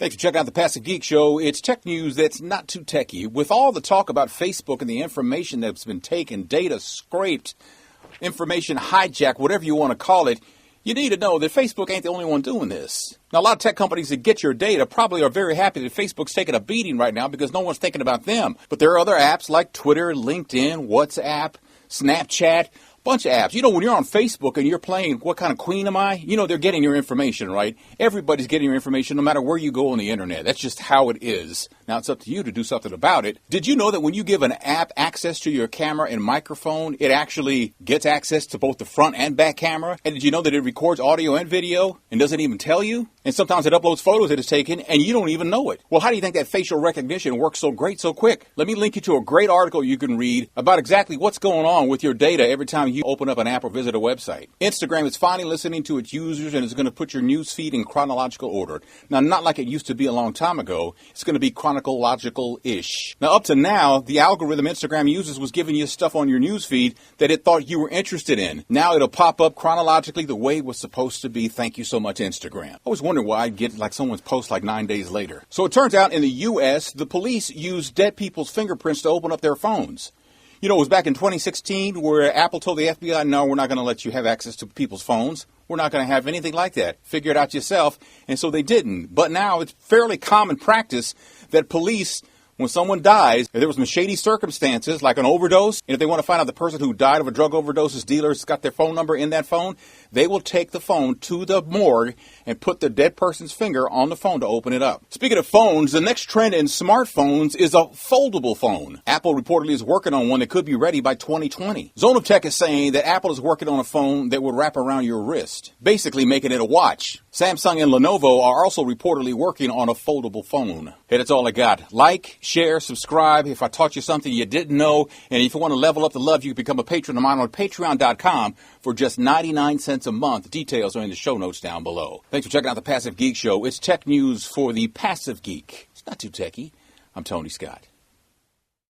Thanks for checking out the Passive Geek Show. It's tech news that's not too techy. With all the talk about Facebook and the information that's been taken, data scraped, information hijacked, whatever you want to call it, you need to know that Facebook ain't the only one doing this. Now, a lot of tech companies that get your data probably are very happy that Facebook's taking a beating right now because no one's thinking about them. But there are other apps like Twitter, LinkedIn, WhatsApp, Snapchat, bunch of apps. You know, when you're on Facebook and you're playing What Kind of Queen Am I? You know, they're getting your information, right? Everybody's getting your information no matter where you go on the internet. That's just how it is. Now, it's up to you to do something about it. Did you know that when you give an app access to your camera and microphone, it actually gets access to both the front and back camera? And did you know that it records audio and video and doesn't even tell you? And sometimes it uploads photos it has taken and you don't even know it. Well, how do you think that facial recognition works so great so quick? Let me link you to a great article you can read about exactly what's going on with your data every time you open up an app or visit a website. Instagram is finally listening to its users and is going to put your news feed in chronological order. Now, not like it used to be a long time ago. It's going to be chronological-ish. Now, up to now, the algorithm Instagram uses was giving you stuff on your news feed that it thought you were interested in. Now it'll pop up chronologically the way it was supposed to be. Thank you so much, Instagram. I was wondering why I'd get like someone's post like 9 days later. So it turns out in the U.S., the police used dead people's fingerprints to open up their phones. You know, it was back in 2016 where Apple told the FBI, no, we're not going to let you have access to people's phones. We're not going to have anything like that. Figure it out yourself. And so they didn't. But now it's fairly common practice that police, when someone dies, if there was some shady circumstances like an overdose, and if they want to find out the person who died of a drug overdose, dealer's got their phone number in that phone, they will take the phone to the morgue and put the dead person's finger on the phone to open it up. Speaking of phones, the next trend in smartphones is a foldable phone. Apple reportedly is working on one that could be ready by 2020. Zone of Tech is saying that Apple is working on a phone that would wrap around your wrist, basically making it a watch. Samsung and Lenovo are also reportedly working on a foldable phone. Hey, that's all I got. Like, share, subscribe if I taught you something you didn't know. And if you want to level up the love, you can become a patron of mine on patreon.com for just 99 cents a month. Details are in the show notes down below. Thanks for checking out the Passive Geek Show. It's tech news for the passive geek. It's not too techy. I'm Tony Scott.